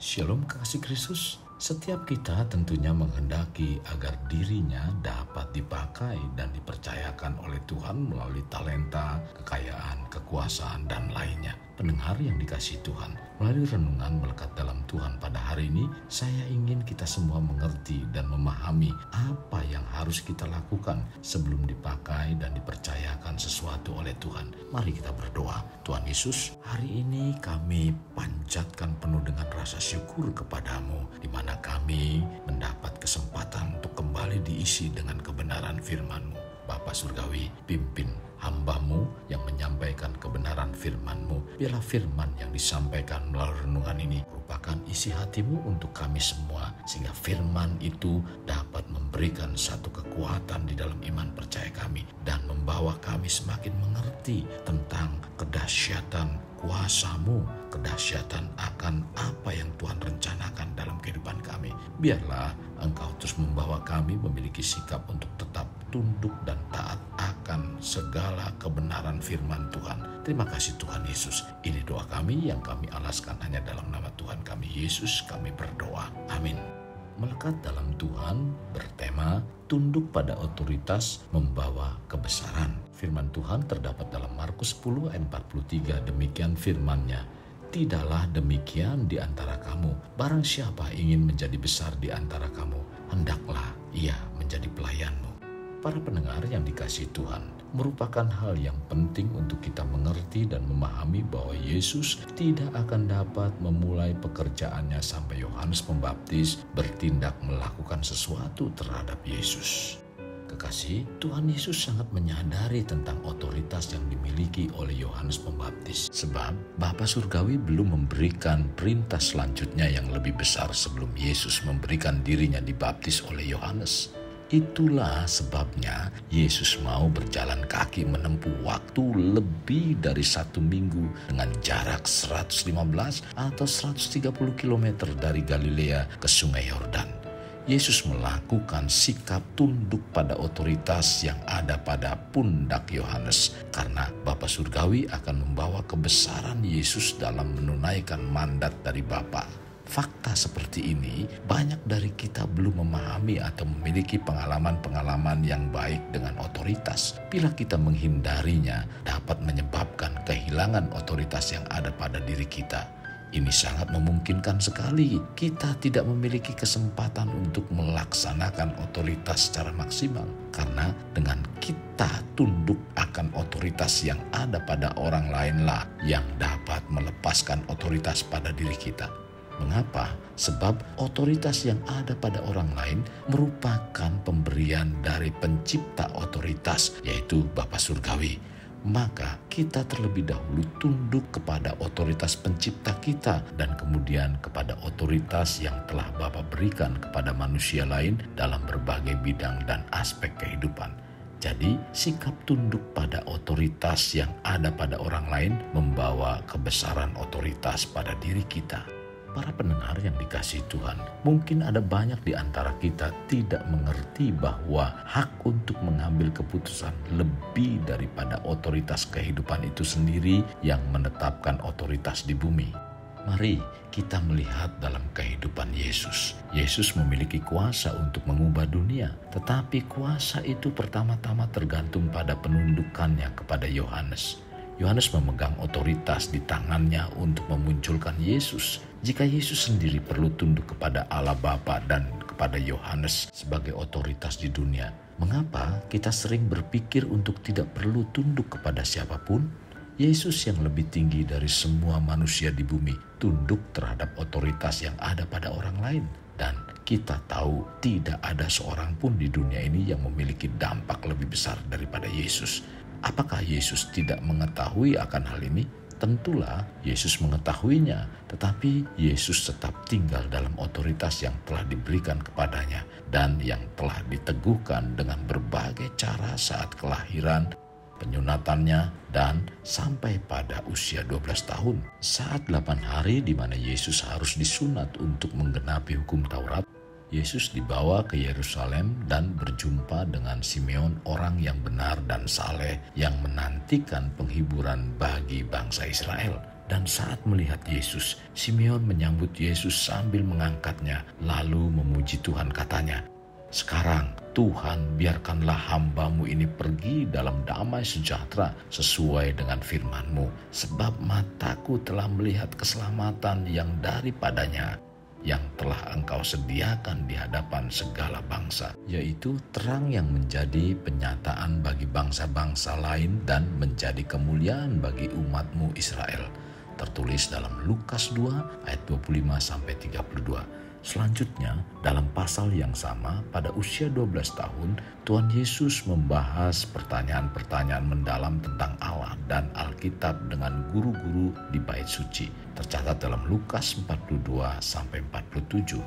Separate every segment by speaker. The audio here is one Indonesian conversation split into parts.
Speaker 1: Shalom kekasih Kristus. Setiap kita tentunya menghendaki agar dirinya dapat dipakai dan dipercayakan oleh Tuhan melalui talenta, kekayaan, kekuasaan, dan lainnya. Pendengar yang dikasihi Tuhan, melalui renungan melekat dalam Tuhan pada hari ini, saya ingin kita semua mengerti dan memahami apa yang harus kita lakukan sebelum dipakai dan dipercayakan sesuatu oleh Tuhan. Mari kita berdoa. Tuhan Yesus, hari ini kami panjatkan penuh dengan rasa syukur kepadamu, di mana kami mendapat kesempatan untuk kembali diisi dengan kebenaran firman-Mu. Bapa Surgawi, pimpin hamba-Mu yang menyampaikan kebenaran firman-Mu. Biarlah firman yang disampaikan melalui renungan ini merupakan isi hati-Mu untuk kami semua, sehingga firman itu dapat memberikan satu kekuatan di dalam iman percaya kami dan membawa kami semakin mengerti tentang kedahsyatan kuasa-Mu, kedahsyatan akan apa yang Tuhan rencanakan dalam kehidupan kami. Biarlah Engkau terus membawa kami memiliki sikap untuk tetap tunduk dan taat akan segala kebenaran firman Tuhan. Terima kasih Tuhan Yesus. Ini doa kami yang kami alaskan hanya dalam nama Tuhan kami Yesus kami berdoa. Amin. Melekat dalam Tuhan bertema tunduk pada otoritas membawa kebesaran. Firman Tuhan terdapat dalam Markus 10 ayat 43. Demikian firman-Nya. Tidaklah demikian di antara kamu. Barang siapa ingin menjadi besar di antara kamu, hendaklah ia menjadi pelayanmu. Para pendengar yang dikasihi Tuhan, merupakan hal yang penting untuk kita mengerti dan memahami bahwa Yesus tidak akan dapat memulai pekerjaannya sampai Yohanes Pembaptis bertindak melakukan sesuatu terhadap Yesus. Kekasih, Tuhan Yesus sangat menyadari tentang otoritas yang dimiliki oleh Yohanes Pembaptis. Sebab Bapa Surgawi belum memberikan perintah selanjutnya yang lebih besar sebelum Yesus memberikan dirinya dibaptis oleh Yohanes. Itulah sebabnya Yesus mau berjalan kaki menempuh waktu lebih dari 1 minggu dengan jarak 115 atau 130 km dari Galilea ke Sungai Yordan. Yesus melakukan sikap tunduk pada otoritas yang ada pada pundak Yohanes karena Bapa Surgawi akan membawa kebesaran Yesus dalam menunaikan mandat dari Bapa. Fakta seperti ini banyak dari kita belum memahami atau memiliki pengalaman-pengalaman yang baik dengan otoritas. Bila kita menghindarinya dapat menyebabkan kehilangan otoritas yang ada pada diri kita. Ini sangat memungkinkan sekali kita tidak memiliki kesempatan untuk melaksanakan otoritas secara maksimal. Karena dengan kita tunduk akan otoritas yang ada pada orang lainlah yang dapat melepaskan otoritas pada diri kita. Mengapa? Sebab otoritas yang ada pada orang lain merupakan pemberian dari pencipta otoritas, yaitu Bapa Surgawi. Maka kita terlebih dahulu tunduk kepada otoritas pencipta kita dan kemudian kepada otoritas yang telah Bapa berikan kepada manusia lain dalam berbagai bidang dan aspek kehidupan. Jadi, sikap tunduk pada otoritas yang ada pada orang lain membawa kebesaran otoritas pada diri kita. Para pendengar yang dikasihi Tuhan, mungkin ada banyak di antara kita tidak mengerti bahwa hak untuk mengambil keputusan lebih daripada otoritas kehidupan itu sendiri yang menetapkan otoritas di bumi. Mari kita melihat dalam kehidupan Yesus. Yesus memiliki kuasa untuk mengubah dunia, tetapi kuasa itu pertama-tama tergantung pada penundukannya kepada Yohanes. Yohanes memegang otoritas di tangannya untuk memunculkan Yesus. Jika Yesus sendiri perlu tunduk kepada Allah Bapa dan kepada Yohanes sebagai otoritas di dunia, mengapa kita sering berpikir untuk tidak perlu tunduk kepada siapapun? Yesus yang lebih tinggi dari semua manusia di bumi tunduk terhadap otoritas yang ada pada orang lain. Dan kita tahu tidak ada seorang pun di dunia ini yang memiliki dampak lebih besar daripada Yesus. Apakah Yesus tidak mengetahui akan hal ini? Tentulah Yesus mengetahuinya, tetapi Yesus tetap tinggal dalam otoritas yang telah diberikan kepadanya dan yang telah diteguhkan dengan berbagai cara saat kelahiran, penyunatannya, dan sampai pada usia 12 tahun. Saat 8 hari di mana Yesus harus disunat untuk menggenapi hukum Taurat, Yesus dibawa ke Yerusalem dan berjumpa dengan Simeon, orang yang benar dan saleh yang menantikan penghiburan bagi bangsa Israel. Dan saat melihat Yesus, Simeon menyambut Yesus sambil mengangkatnya, lalu memuji Tuhan, katanya, "Sekarang Tuhan, biarkanlah hamba-Mu ini pergi dalam damai sejahtera sesuai dengan firman-Mu, sebab mataku telah melihat keselamatan yang daripadanya, yang telah Engkau sediakan di hadapan segala bangsa, yaitu terang yang menjadi penyataan bagi bangsa-bangsa lain dan menjadi kemuliaan bagi umat-Mu Israel." Tertulis dalam Lukas 2 ayat 25-32. Selanjutnya, dalam pasal yang sama, pada usia 12 tahun, Tuhan Yesus membahas pertanyaan-pertanyaan mendalam tentang Allah dan Alkitab dengan guru-guru di Bait Suci. Tercatat dalam Lukas 42-47.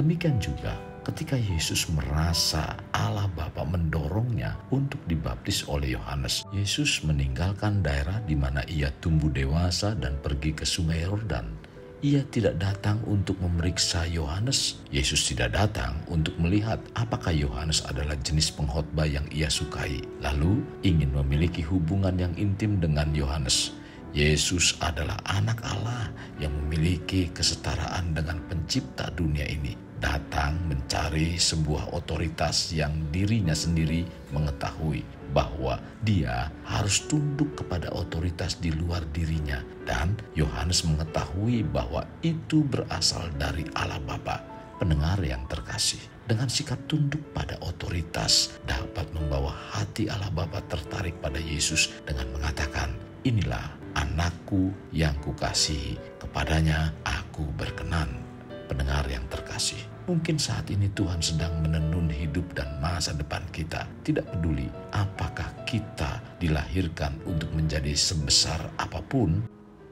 Speaker 1: Demikian juga ketika Yesus merasa Allah Bapa mendorongnya untuk dibaptis oleh Yohanes, Yesus meninggalkan daerah di mana ia tumbuh dewasa dan pergi ke Sungai Yordan. Ia tidak datang untuk memeriksa Yohanes. Yesus tidak datang untuk melihat apakah Yohanes adalah jenis pengkhotbah yang ia sukai, lalu ingin memiliki hubungan yang intim dengan Yohanes. Yesus adalah anak Allah yang memiliki kesetaraan dengan pencipta dunia ini, datang mencari sebuah otoritas yang dirinya sendiri mengetahui bahwa dia harus tunduk kepada otoritas di luar dirinya, dan Yohanes mengetahui bahwa itu berasal dari Allah Bapa. Pendengar yang terkasih, dengan sikap tunduk pada otoritas dapat membawa hati Allah Bapa tertarik pada Yesus dengan mengatakan, "Inilah anakku yang kukasihi, kepadanya aku berkenan." Pendengar yang terkasih, mungkin saat ini Tuhan sedang menenun hidup dan masa depan kita. Tidak peduli apakah kita dilahirkan untuk menjadi sebesar apapun,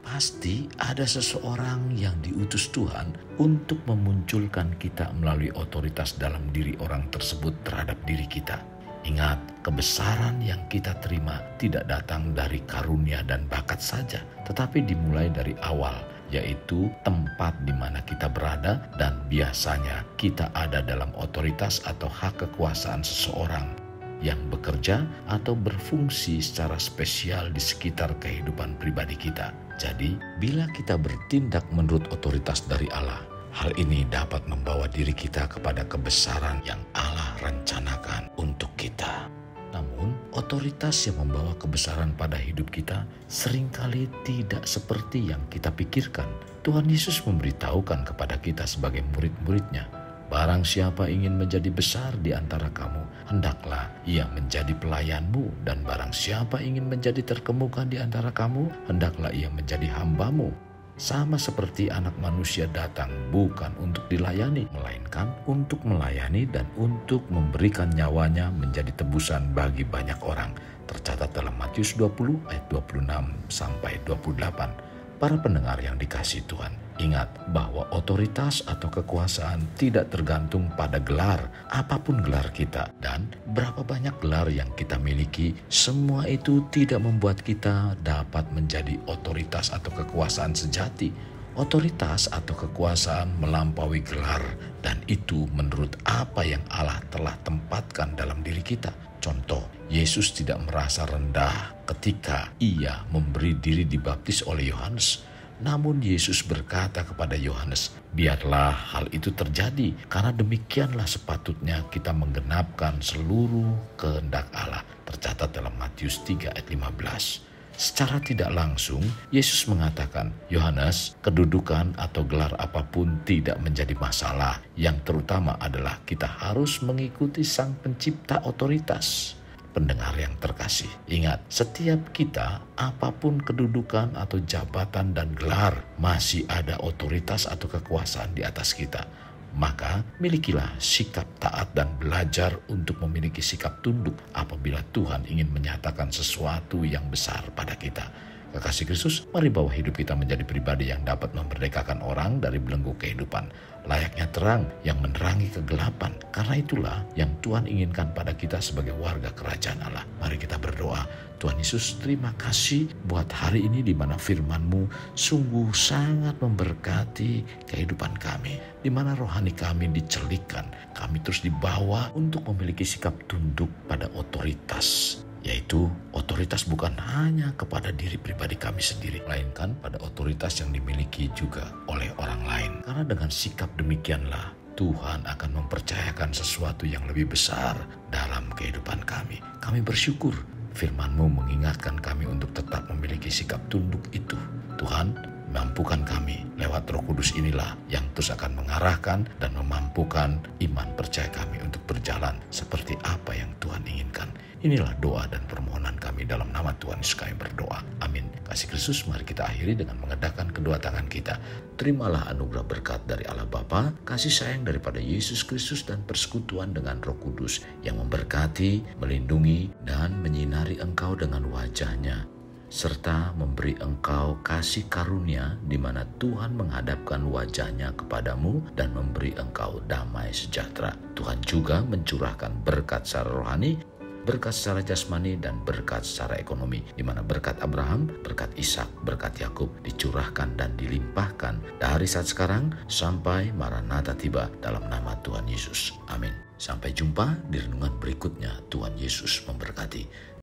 Speaker 1: pasti ada seseorang yang diutus Tuhan untuk memunculkan kita melalui otoritas dalam diri orang tersebut terhadap diri kita. Ingat, kebesaran yang kita terima tidak datang dari karunia dan bakat saja, tetapi dimulai dari awal, yaitu tempat di mana kita berada, dan biasanya kita ada dalam otoritas atau hak kekuasaan seseorang yang bekerja atau berfungsi secara spesial di sekitar kehidupan pribadi kita. Jadi, bila kita bertindak menurut otoritas dari Allah, hal ini dapat membawa diri kita kepada kebesaran yang Allah rencanakan untuk kita. Namun, otoritas yang membawa kebesaran pada hidup kita seringkali tidak seperti yang kita pikirkan. Tuhan Yesus memberitahukan kepada kita sebagai murid-muridnya, "Barang siapa ingin menjadi besar di antara kamu, hendaklah ia menjadi pelayanmu, dan barang siapa ingin menjadi terkemuka di antara kamu, hendaklah ia menjadi hambamu." Sama seperti Anak Manusia datang bukan untuk dilayani, melainkan untuk melayani dan untuk memberikan nyawanya menjadi tebusan bagi banyak orang. Tercatat dalam Matius 20 ayat 26-28. Para pendengar yang dikasihi Tuhan, ingat bahwa otoritas atau kekuasaan tidak tergantung pada gelar, apapun gelar kita, dan berapa banyak gelar yang kita miliki. Semua itu tidak membuat kita dapat menjadi otoritas atau kekuasaan sejati. Otoritas atau kekuasaan melampaui gelar, dan itu menurut apa yang Allah telah tempatkan dalam diri kita. Contoh, Yesus tidak merasa rendah ketika ia memberi diri dibaptis oleh Yohanes. Namun Yesus berkata kepada Yohanes, "Biarlah hal itu terjadi, karena demikianlah sepatutnya kita menggenapkan seluruh kehendak Allah." Tercatat dalam Matius 3 ayat 15. Secara tidak langsung, Yesus mengatakan, "Yohanes, kedudukan atau gelar apapun tidak menjadi masalah. Yang terutama adalah kita harus mengikuti Sang Pencipta otoritas." Pendengar yang terkasih, ingat, setiap kita, apapun kedudukan atau jabatan dan gelar, masih ada otoritas atau kekuasaan di atas kita. Maka milikilah sikap taat dan belajar untuk memiliki sikap tunduk apabila Tuhan ingin menyatakan sesuatu yang besar pada kita. Kekasih Kristus, mari bawa hidup kita menjadi pribadi yang dapat memerdekakan orang dari belenggu kehidupan, layaknya terang yang menerangi kegelapan. Karena itulah yang Tuhan inginkan pada kita sebagai warga kerajaan Allah. Mari kita berdoa. Tuhan Yesus, terima kasih buat hari ini di mana firman-Mu sungguh sangat memberkati kehidupan kami, di mana rohani kami dicelikkan, kami terus dibawa untuk memiliki sikap tunduk pada otoritas, yaitu otoritas bukan hanya kepada diri pribadi kami sendiri, melainkan pada otoritas yang dimiliki juga oleh orang lain. Karena dengan sikap demikianlah Tuhan akan mempercayakan sesuatu yang lebih besar dalam kehidupan kami. Kami bersyukur firman-Mu mengingatkan kami untuk tetap memiliki sikap tunduk itu. Tuhan, mampukan kami lewat Roh Kudus inilah yang terus akan mengarahkan dan memampukan iman percaya kami untuk berjalan seperti apa yang Tuhan inginkan. Inilah doa dan permohonan kami dalam nama Tuhan Yesus kami berdoa. Amin. Kasih Kristus, mari kita akhiri dengan mengadahkan kedua tangan kita. Terimalah anugerah berkat dari Allah Bapa, kasih sayang daripada Yesus Kristus dan persekutuan dengan Roh Kudus yang memberkati, melindungi, dan menyinari engkau dengan wajah-Nya, serta memberi engkau kasih karunia di mana Tuhan menghadapkan wajah-Nya kepadamu dan memberi engkau damai sejahtera. Tuhan juga mencurahkan berkat secara rohani, berkat secara jasmani, dan berkat secara ekonomi, di mana berkat Abraham, berkat Ishak, berkat Yakub dicurahkan dan dilimpahkan dari saat sekarang sampai Maranatha tiba dalam nama Tuhan Yesus. Amin. Sampai jumpa di renungan berikutnya. Tuhan Yesus memberkati.